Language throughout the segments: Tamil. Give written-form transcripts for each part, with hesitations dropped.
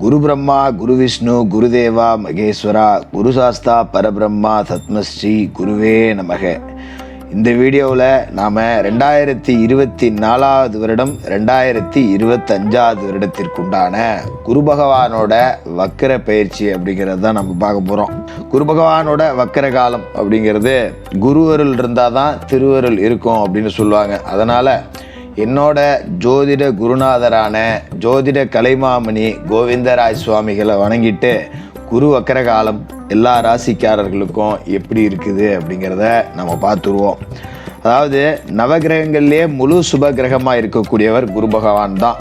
குரு பிரம்மா, குரு விஷ்ணு, குருதேவா மகேஸ்வரா, குரு சாஸ்தா பரபிரம்மா தத்மஸ்ரீ குருவே நமக. இந்த வீடியோவில் நாம் 2024 வருடம் 2025 வருடத்திற்குண்டான குரு பகவானோட வக்கர பயிற்சி அப்படிங்கிறது தான் நம்ம பார்க்க போகிறோம். குரு பகவானோட வக்கர காலம் அப்படிங்கிறது குரு அருள் இருந்தால் தான் திருவருள் இருக்கும் அப்படின்னு சொல்லுவாங்க. அதனால் என்னோட ஜோதிட குருநாதரான ஜோதிட கலைமாமணி கோவிந்தராஜ் சுவாமிகளை வணங்கிட்டு குரு வக்கர காலம் எல்லா ராசிக்காரர்களுக்கும் எப்படி இருக்குது அப்படிங்கிறத நம்ம பார்த்துருவோம். அதாவது நவகிரகங்கள்லேயே முழு சுப கிரகமாக இருக்கக்கூடியவர் குரு பகவான் தான்.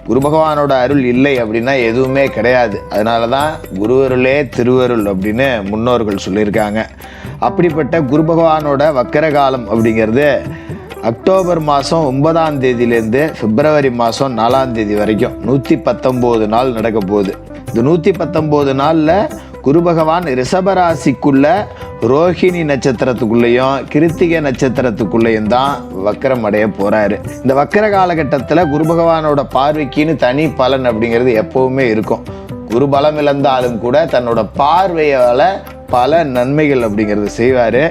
குரு பகவானோட அருள் இல்லை அப்படின்னா எதுவுமே கிடையாது. அதனால தான் குரு அருளே திருவருள் அப்படின்னு முன்னோர்கள் சொல்லியிருக்காங்க. அப்படிப்பட்ட குரு பகவானோட வக்கர காலம் அப்படிங்கிறது அக்டோபர் மாதம் 9ஆம் தேதியிலேருந்து பிப்ரவரி மாதம் 4ஆம் தேதி வரைக்கும் 119 நாள் நடக்க போகுது. இந்த 119 நாளில் குரு பகவான் ரிஷபராசிக்குள்ள ரோஹிணி நட்சத்திரத்துக்குள்ளேயும் கிருத்திகை நட்சத்திரத்துக்குள்ளேயும் தான் வக்கரம் அடைய போகிறாரு. இந்த வக்கர காலகட்டத்தில் குரு பகவானோட பார்வைக்குன்னு தனி பலன் அப்படிங்கிறது எப்போவுமே இருக்கும். குரு பலம் இழந்தாலும் கூட தன்னோட பார்வையால் பல நன்மைகள் அப்படிங்கிறது செய்வார்.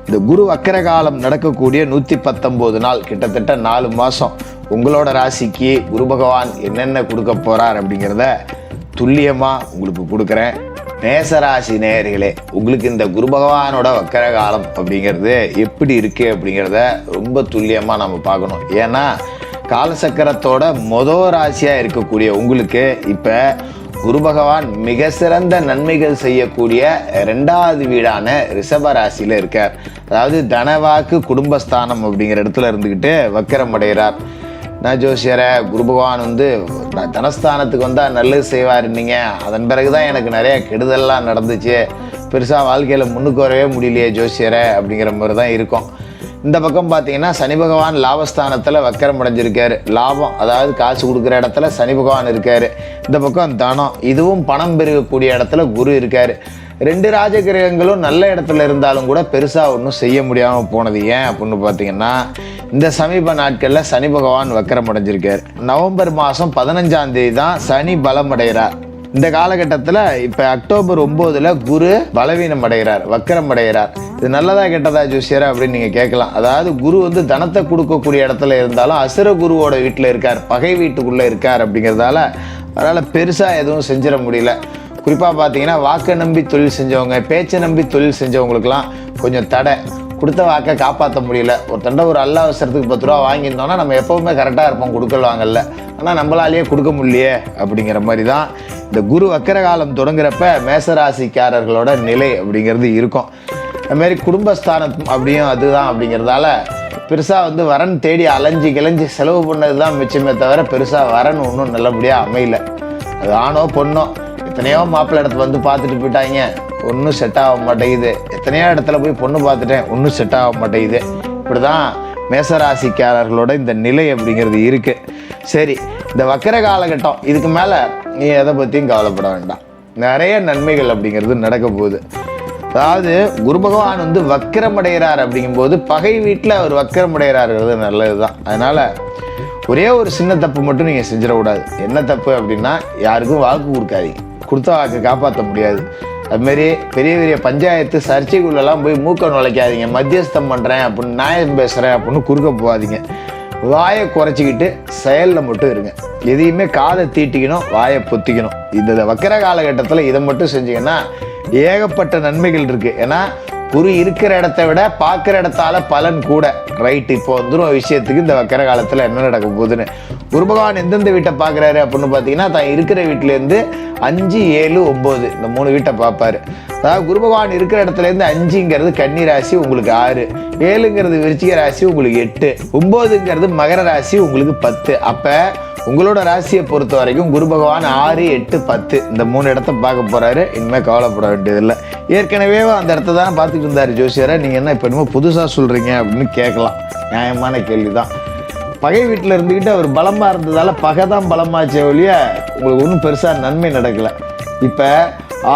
இந்த குரு வக்கர காலம் நடக்கக்கூடிய 119 நாள், கிட்டத்தட்ட 4 மாதம் உங்களோட ராசிக்கு குரு பகவான் என்னென்ன கொடுக்க போகிறார் அப்படிங்கிறத துல்லியமாக உங்களுக்கு கொடுக்குறேன். மேசராசி நேயர்களே, உங்களுக்கு இந்த குரு பகவானோட வக்கர காலம் அப்படிங்கிறது எப்படி இருக்குது அப்படிங்கிறத ரொம்ப துல்லியமாக நம்ம பார்க்கணும். ஏன்னா காலசக்கரத்தோட ராசியாக இருக்கக்கூடிய உங்களுக்கு இப்போ குரு பகவான் மிக சிறந்த நன்மைகள் செய்யக்கூடிய 2வது வீடான ரிஷப ராசியில் இருக்கார். அதாவது தனவாக்கு குடும்பஸ்தானம் அப்படிங்கிற இடத்துல இருந்துக்கிட்டு வக்கரம் அடைகிறார். நான் ஜோசியரை குரு பகவான் தனஸ்தானத்துக்கு வந்தால் நல்லது செய்வாருன்னீங்க, அதன் பிறகுதான் எனக்கு நிறைய கெடுதல்லாம் நடந்துச்சு, பெருசாக வாழ்க்கையில் முன்னுக்கு வரவே முடியலையே ஜோசியரை அப்படிங்கிற மாதிரி தான் இருக்கும். இந்த பக்கம் பார்த்தீங்கன்னா சனி பகவான் லாபஸ்தானத்தில் வக்கரம் அடைஞ்சிருக்காரு. லாபம் அதாவது காசு கொடுக்குற இடத்துல சனி பகவான் இருக்காரு. இந்த பக்கம் தனம், இதுவும் பணம் பெருகக்கூடிய இடத்துல குரு இருக்காரு. 2 ராஜகிரகங்களும் நல்ல இடத்துல இருந்தாலும் கூட பெருசாக ஒன்றும் செய்ய முடியாமல் போனது ஏன் அப்படின்னு பார்த்தீங்கன்னா இந்த சமீப நாட்களில் சனி பகவான் வக்கரம் அடைஞ்சிருக்காரு. நவம்பர் மாதம் 15ஆம் தேதி தான் சனி பலம் அடைகிறார். இந்த காலகட்டத்தில் இப்போ அக்டோபர் 9 குரு பலவீனம் அடைகிறார், வக்கரம் அடைகிறார். இது நல்லதா கெட்டதா ஜோசியரா அப்படின்னு நீங்கள் கேட்கலாம். அதாவது குரு தனத்தை கொடுக்கக்கூடிய இடத்துல இருந்தாலும் அசுர குருவோட வீட்டில் இருக்கார், பகை வீட்டுக்குள்ளே இருக்கார். அப்படிங்கிறதால அதனால் பெருசாக எதுவும் செஞ்சிட முடியல. குறிப்பாக பார்த்தீங்கன்னா வாக்கை நம்பி தொழில் செஞ்சவங்க, பேச்சை நம்பி தொழில் செஞ்சவங்களுக்கெல்லாம் கொஞ்சம் தடை. கொடுத்த வாக்கை காப்பாற்ற முடியல. ஒருத்தண்ட ஒரு அல்ல அவசரத்துக்கு 10 ரூபா வாங்கியிருந்தோன்னா நம்ம எப்போவுமே கரெக்டாக இருப்போம், கொடுக்கலாங்கல்ல. ஆனால் நம்மளாலேயே கொடுக்க முடியலையே அப்படிங்கிற மாதிரி தான் இந்த குரு வக்கர காலம் தொடங்குறப்ப மேசராசிக்காரர்களோட நிலை அப்படிங்கிறது இருக்கும். அதுமாரி குடும்பஸ்தானம் அப்படியும் அதுதான். அப்படிங்கிறதால பெருசாக வரன் தேடி அலைஞ்சி கிளைஞ்சி செலவு பண்ணது தான் மிச்சமே தவிர பெருசாக வரன் ஒன்றும் நல்லபடியாக அமையல. அது ஆணோ பொண்ணோ எத்தனையோ மாப்பிள்ளை இடத்துல பார்த்துட்டு போயிட்டாங்க, ஒன்றும் செட் ஆக மாட்டேங்குது. எத்தனையோ இடத்துல போய் பொண்ணு பார்த்துட்டேன், ஒன்றும் செட் ஆக மாட்டேங்குது. இப்படி தான் மேசராசிக்காரர்களோட இந்த நிலை அப்படிங்கிறது இருக்குது. சரி, இந்த வக்கர காலகட்டம் இதுக்கு மேலே நீ எதை பற்றியும் கவலைப்பட வேண்டாம். நிறைய நன்மைகள் அப்படிங்கிறது நடக்க போகுது. அதாவது குரு பகவான் வக்கரம் அடைகிறார் அப்படிங்கும்போது பகை வீட்டில் அவர் வக்கரம் அடைகிறாருங்கிறது நல்லது தான். அதனால் ஒரே ஒரு சின்ன தப்பு மட்டும் நீங்கள் செஞ்சிடக்கூடாது. என்ன தப்பு அப்படின்னா யாருக்கும் வாக்கு கொடுக்காதீங்க. கொடுத்த வாக்கு காப்பாற்ற முடியாது. அதுமாரி பெரிய பெரிய பஞ்சாயத்து சர்ச்சைக்குள்ளெல்லாம் போய் மூக்க நுழைக்காதீங்க. மத்தியஸ்தம் பண்ணுறேன் அப்படின்னு, நியாயம் பேசுகிறேன் அப்படின்னு குறுக்க போகாதீங்க. வாயை குறைச்சிக்கிட்டு செயலில் மட்டும் இருங்க. எதையுமே காதை தீட்டிக்கணும், வாயை பொத்திக்கணும். இந்த வக்கர காலகட்டத்தில் இதை மட்டும் செஞ்சீங்கன்னா ஏகப்பட்ட நன்மைகள் இருக்குது. ஏன்னா குரு இருக்கிற இடத்த விட பார்க்குற இடத்தால பலன் கூட. ரைட்டு, இப்போ வந்துடும் விஷயத்துக்கு இந்த வக்கர காலத்தில் என்ன நடக்க போகுதுன்னு. குரு பகவான் எந்தெந்த வீட்டை பார்க்குறாரு அப்படின்னு பார்த்தீங்கன்னா தான் இருக்கிற வீட்டிலேருந்து 5, 7, 9 இந்த 3 வீட்டை பார்ப்பாரு. அதாவது குரு பகவான் இருக்கிற இடத்துலேருந்து 5ங்கிறது கன்னி ராசி உங்களுக்கு 6, 7ங்கிறது விருச்சிக ராசி உங்களுக்கு 8, 9ங்கிறது மகர ராசி உங்களுக்கு 10. அப்போ உங்களோட ராசியை பொறுத்த வரைக்கும் குரு பகவான் 6, 8, 10 இந்த 3 இடத்த பார்க்க போகிறாரு. இனிமேல் கவலைப்பட வேண்டியதில்லை. ஏற்கனவே அந்த இடத்த தானே பார்த்துட்டு இருந்தார் ஜோசியரை, நீங்கள் என்ன இப்போ என்னமோ புதுசாக சொல்கிறீங்க அப்படின்னு கேட்கலாம். நியாயமான கேள்வி தான். பகை வீட்டில் இருந்துக்கிட்டு அவர் பலமாக இருந்ததால் பகை தான் பலமாச்சே ஒழிய உங்களுக்கு ஒன்றும் பெருசாக நன்மை நடக்கலை. இப்போ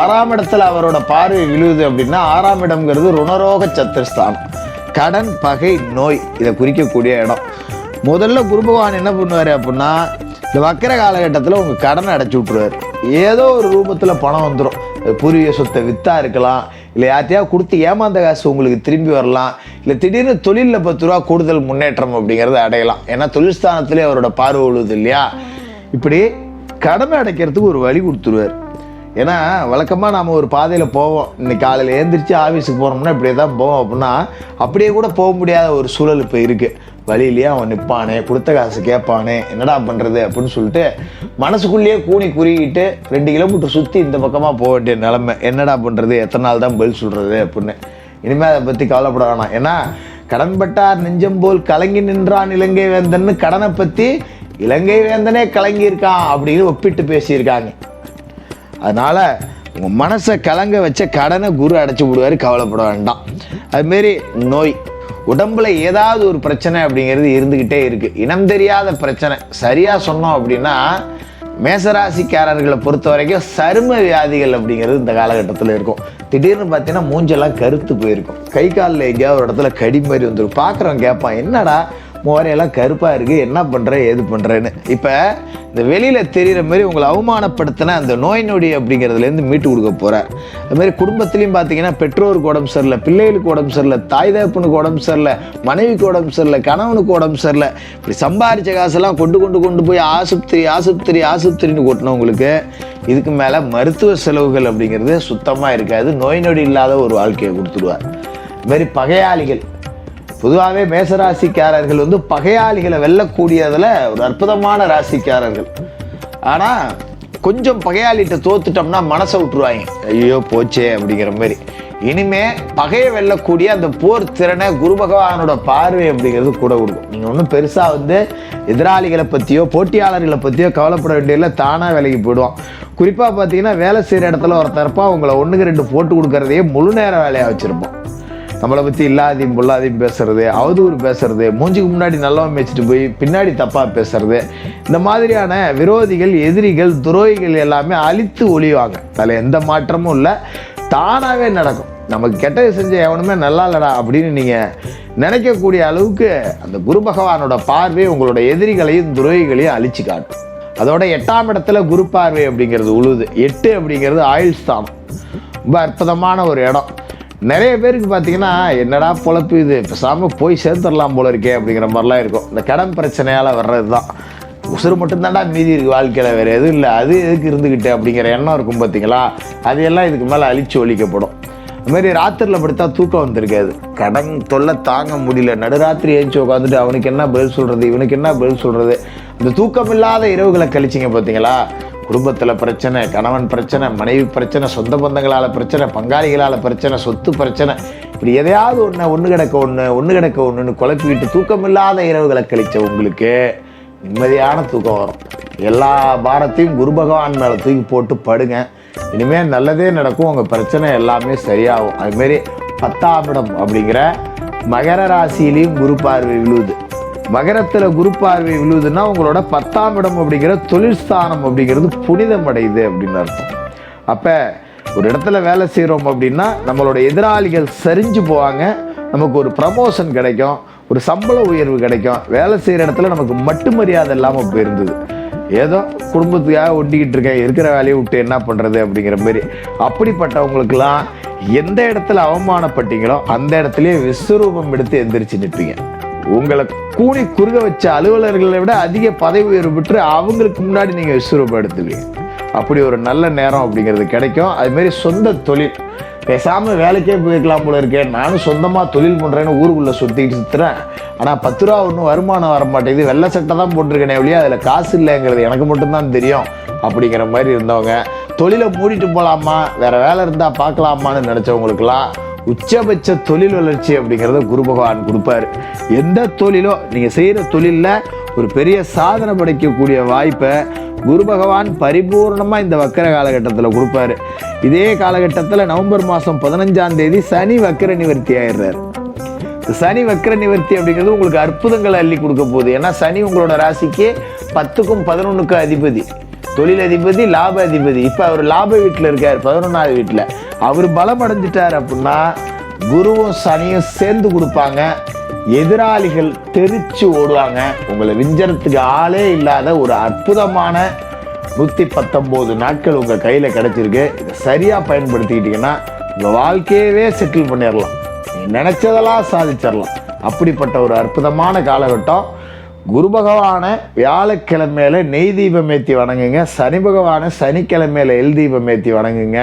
6ஆம் இடத்துல அவரோட பார்வை விழுவுது அப்படின்னா 6ஆம் இடம்ங்கிறது ருணரோக சத்துருஸ்தானம், கடன் பகை நோய் இதை குறிக்கக்கூடிய இடம். முதல்ல குரு பகவான் என்ன பண்ணுவார் அப்படின்னா இந்த வக்கர காலகட்டத்தில் உங்கள் கடனை அடைச்சி விட்ருவார். ஏதோ ஒரு ரூபத்தில் பணம் வந்துடும். பூர்வீக சொத்தை விற்றா இருக்கலாம், இல்லை யார்ட்டையாவது கொடுத்து ஏமாந்த காசு உங்களுக்கு திரும்பி வரலாம், இல்லை திடீர்னு தொழிலில் 10 ரூபா கூடுதல் முன்னேற்றம் அப்படிங்கிறத அடையலாம். ஏன்னா தொழில் ஸ்தானத்திலே அவரோட பார்வை விழுது இல்லையா. இப்படி கடமை அடைக்கிறதுக்கு ஒரு வழி கொடுத்துருவார். ஏன்னா வழக்கமாக நாம் ஒரு பாதையில் போவோம், இன்னைக்கு காலையில் எழுந்திரிச்சு ஆஃபீஸுக்கு போனோம்னா இப்படியே தான் போவோம் அப்படின்னா அப்படியே கூட போக முடியாத ஒரு சூழல் இப்போ இருக்குது. வழியிலேயே அவன் நிற்பானே, கொடுத்த காசு கேட்பானே, என்னடா பண்ணுறது அப்படின்னு சொல்லிட்டு மனசுக்குள்ளேயே கூனி குறுகிட்டு 2 கிலோமீட்டர் சுற்றி இந்த பக்கமாக போக வேண்டிய நிலைமை. என்னடா பண்ணுறது, எத்தனை நாள் தான் பதில் சொல்கிறது அப்படின்னு. இனிமேல் அதை பற்றி கவலைப்பட வேணாம். ஏன்னா கடன்பட்டார் நெஞ்சம் போல் கலங்கி நின்றான் இலங்கை வேந்தன்னு கடனை பற்றி இலங்கை வேந்தனே கலங்கியிருக்கான் அப்படின்னு ஒப்பிட்டு பேசியிருக்காங்க. அதனால் உங்கள் மனசை கலங்க வச்ச கடனை குரு அடைச்சி விடுவார், கவலைப்பட வேண்டாம். அதுமாரி நோய், உடம்புல ஏதாவது ஒரு பிரச்சனை அப்படிங்கிறது இருந்துக்கிட்டே இருக்குது. இனம் தெரியாத பிரச்சனை. சரியாக சொன்னோம் அப்படின்னா மேசராசிக்காரர்களை பொறுத்த வரைக்கும் சரும வியாதிகள் அப்படிங்கிறது இந்த காலகட்டத்தில் இருக்கும். திடீர்னு பார்த்தீங்கன்னா மூஞ்செல்லாம் கருத்து போயிருக்கும், கை காலில் எங்கேயாவது ஒரு இடத்துல கடி மாதிரி வந்துடும். பார்க்குறவன் கேட்பான், என்னடா முறையெல்லாம் கருப்பாக இருக்குது, என்ன பண்ணுற ஏது பண்ணுறேன்னு. இப்போ இந்த வெளியில் தெரிகிற மாதிரி உங்களை அவமானப்படுத்தின அந்த நோய் நொடி அப்படிங்கிறதுலேருந்து மீட்டு கொடுக்க போகிறார். அதுமாதிரி குடும்பத்துலேயும் பார்த்தீங்கன்னா பெற்றோருக்கு உடம்பு சரியில்லை, பிள்ளைகளுக்கு உடம்பு சரியில்லை, தாய் தகப்பனுக்கு உடம்பு சரியில்லை, மனைவிக்கு உடம்பு சரியில்லை, கணவனுக்கு உடம்பு சரியில்லை, இப்படி சம்பாதிச்ச காசெல்லாம் கொண்டு போய் ஆஸ்பத்திரின்னு கொட்டினவங்களுக்கு இதுக்கு மேலே மருத்துவ செலவுகள் அப்படிங்கிறது சுத்தமாக இருக்காது. நோய் நொடி இல்லாத ஒரு வாழ்க்கையை கொடுத்துடுவார். இதுமாதிரி பகையாளிகள், பொதுவாகவே மேசராசிக்காரர்கள் பகையாளிகளை வெல்லக்கூடியதில் ஒரு அற்புதமான ராசிக்காரர்கள். ஆனால் கொஞ்சம் பகையாளிகிட்ட தோத்துட்டோம்னா மனசை விட்டுருவாங்க, ஐயோ போச்சே அப்படிங்கிற மாதிரி. இனிமே பகையை வெல்லக்கூடிய அந்த போர் திறனை குரு பகவானோட பார்வை அப்படிங்கிறது கூட கொடுக்கும். நீங்கள் ஒன்றும் பெருசாக எதிராளிகளை பற்றியோ போட்டியாளர்களை பற்றியோ கவலைப்பட வேண்டியதில்லை, தானாக வேலைக்கு போயிடுவோம். குறிப்பாக பார்த்தீங்கன்னா வேலை செய்கிற இடத்துல ஒருத்தரப்பா உங்களை 1க்கு 2 போட்டு கொடுக்கறதையே முழு நேர வேலையாக வச்சுருப்போம். நம்மளை பற்றி இல்லாதையும் பொல்லாதையும் பேசுறது, அவதூறு பேசுறது, மூஞ்சுக்கு முன்னாடி நல்லவன் பேசிட்டு போய் பின்னாடி தப்பாக பேசுறது, இந்த மாதிரியான விரோதிகள், எதிரிகள், துரோகிகள் எல்லாமே அழித்து ஒழிவாங்க. அதில் எந்த மாற்றமும் இல்லை, தானாகவே நடக்கும். நமக்கு கெட்டது செஞ்ச எவனுமே நல்லா இல்லடா அப்படின்னு நீங்கள் நினைக்கக்கூடிய அளவுக்கு அந்த குரு பகவானோட பார்வை உங்களோட எதிரிகளையும் துரோகிகளையும் அழிச்சு காட்டும். அதோட 8ஆம் இடத்துல குரு பார்வை அப்படிங்கிறது உழுது. 8 அப்படிங்கிறது ஆயுள் ஸ்தானம், ரொம்ப அற்புதமான ஒரு இடம். நிறைய பேருக்கு பார்த்தீங்கன்னா என்னடா பொழப்பு இது, பேசாமல் போய் சேர்ந்துடலாம் போல இருக்கே அப்படிங்கிற மாதிரிலாம் இருக்கும். இந்த கடன் பிரச்சனையால் வர்றது தான். உசுறு மட்டும்தான்டா மீதி இருக்குது வாழ்க்கையில், வேறு எதுவும் இல்லை, அது எதுக்கு இருந்துக்கிட்டு அப்படிங்கிற எண்ணம் இருக்கும் பார்த்தீங்களா. அது எல்லாம் இதுக்கு மேலே அழிச்சு ஒழிக்கப்படும். அதுமாரி ராத்திரியில் படுத்தா தூக்கம் வந்திருக்காது, கடன் தொல்லை தாங்க முடியல, நடுராத்திரி ஏஞ்சி உட்காந்துட்டு அவனுக்கு என்ன பதில் சொல்கிறது, இவனுக்கு என்ன பதில் சொல்கிறது, இந்த தூக்கமில்லாத இரவுகளை கழிச்சிங்க பார்த்தீங்களா. குடும்பத்தில் பிரச்சனை, கணவன் பிரச்சனை, மனைவி பிரச்சனை, சொந்த பந்தங்களால் பிரச்சனை, பங்காளிகளால் பிரச்சனை, சொத்து பிரச்சனை, இப்படி எதையாவது ஒன்று கிடக்க ஒன்றுன்னு குழப்பிக்கிட்டு தூக்கமில்லாத இரவுகளை கழிச்ச உங்களுக்கு நிம்மதியான தூக்கம் வரும். எல்லா பாரத்தையும் குரு பகவான் மேலே தூக்கி போட்டு படுங்க, இனிமேல் நல்லதே நடக்கும், உங்கள் பிரச்சனை எல்லாமே சரியாகும். அதுமாரி 10ஆம் இடம் அப்படிங்கிற மகர ராசியிலையும் குரு பார்வை விழுவுது. மகரத்தில் குரு பார்வை விழுவுதுன்னா உங்களோட 10ஆம் இடம் அப்படிங்கிற தொழில் ஸ்தானம் அப்படிங்கிறது புனிதம் அடையுது அப்படின்னு அர்த்தம். அப்போ ஒரு இடத்துல வேலை செய்கிறோம் அப்படின்னா நம்மளோட எதிராளிகள் சரிஞ்சு போவாங்க, நமக்கு ஒரு ப்ரமோஷன் கிடைக்கும், ஒரு சம்பள உயர்வு கிடைக்கும். வேலை செய்கிற இடத்துல நமக்கு மட்டு மரியாதை இல்லாமல் போயிருந்தது, ஏதோ குடும்பத்துக்காக ஒட்டிக்கிட்டு இருக்கேன், இருக்கிற வேலையை விட்டு என்ன பண்ணுறது அப்படிங்கிற மாதிரி. அப்படிப்பட்டவங்களுக்கெல்லாம் எந்த இடத்துல அவமானப்பட்டீங்களோ அந்த இடத்துலயே விஸ்வரூபம் எடுத்து எந்திரிச்சு நிற்பீங்க. உங்களை கூணி குறுக வச்ச அலுவலர்களை விட அதிக பதவி உயர்வு பெற்று அவங்களுக்கு முன்னாடி நீங்கள் விஸ்வரூபம் எடுத்துவீங்க. அப்படி ஒரு நல்ல நேரம் அப்படிங்கிறது கிடைக்கும். அதுமாரி சொந்த தொழில், பேசாமல் வேலைக்கே போயிருக்கலாம் போல இருக்கேன், நானும் சொந்தமாக தொழில் பண்ணுறேன்னு ஊருக்குள்ளே சுற்றுறேன், ஆனால் 10 ரூபா ஒன்றும் வருமானம் வர மாட்டேங்குது, வெள்ளை சட்டை தான் போட்டிருக்கேனே ஒழிய அதில் காசு இல்லைங்கிறது எனக்கு மட்டும்தான் தெரியும் அப்படிங்கிற மாதிரி இருந்தவங்க தொழிலை மூடிட்டு போகலாமா, வேறு வேலை இருந்தால் பார்க்கலாமான்னு நினச்சவங்களுக்கெல்லாம் உச்சபட்ச தொழில் வளர்ச்சி அப்படிங்கிறத குரு பகவான் கொடுப்பாரு. எந்த தொழிலோ நீங்கள் செய்கிற தொழிலில் ஒரு பெரிய சாதனை படைக்கக்கூடிய வாய்ப்பை குரு பகவான் பரிபூர்ணமாக இந்த வக்கர காலகட்டத்தில் கொடுப்பாரு. இதே காலகட்டத்தில் நவம்பர் மாதம் 15ஆம் தேதி சனி வக்கர நிவர்த்தி ஆயிடுறாரு. சனி வக்கர நிவர்த்தி அப்படிங்கிறது உங்களுக்கு அற்புதங்களை அள்ளி கொடுக்க போகுது. ஏன்னா சனி உங்களோட ராசிக்கு 10க்கும் 11க்கும் அதிபதி, தொழில் அதிபதி, லாப அதிபதி. இப்போ அவர் லாப வீட்டில் இருக்கார், 11ஆவது வீட்டில். அவர் பலம் அடைஞ்சிட்டார் அப்படின்னா குருவும் சனியும் சேர்ந்து கொடுப்பாங்க. எதிராளிகள் தெரிச்சு ஓடுவாங்க. உங்களை விஞ்சறதுக்கு ஆளே இல்லாத ஒரு அற்புதமான 119 நாட்கள் உங்கள் கையில் கிடச்சிருக்கு. இதை சரியாக பயன்படுத்திக்கிட்டிங்கன்னா உங்கள் வாழ்க்கையவே செட்டில் பண்ணிடலாம். நீ நினச்சதெல்லாம் சாதிச்சிடலாம். அப்படிப்பட்ட ஒரு அற்புதமான காலகட்டம். குரு பகவானை வியாழக்கிழமையில நெய் தீபம் ஏற்றி வணங்குங்க. சனி பகவானை சனிக்கிழமையில எல் தீபம் ஏற்றி வணங்குங்க.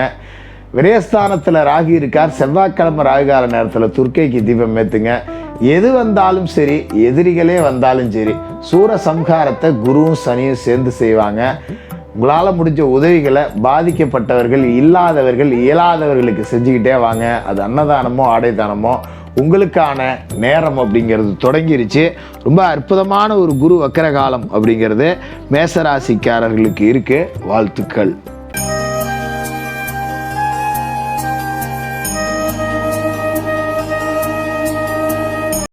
விரயஸ்தானத்தில் ராகு இருக்கார். செவ்வாய்க்கிழமை ராகுகால நேரத்தில் துர்க்கைக்கு தீபம் ஏற்றுங்க. எது வந்தாலும் சரி, எதிரிகளே வந்தாலும் சரி, சூர சம்ஹாரத்தை குருவும் சனியும் சேர்ந்து செய்வாங்க. உங்களால் முடிஞ்ச உதவிகளை பாதிக்கப்பட்டவர்கள், இல்லாதவர்கள், இயலாதவர்களுக்கு செஞ்சுக்கிட்டே வாங்க. அது அன்னதானமோ ஆடைதானமோ உங்களுக்கான நேரம் அப்படிங்கிறது தொடங்கிருச்சு. ரொம்ப அற்புதமான ஒரு குரு வக்கர காலம் அப்படிங்கிறது மேசராசிக்காரர்களுக்கு இருக்கு. வாழ்த்துக்கள்.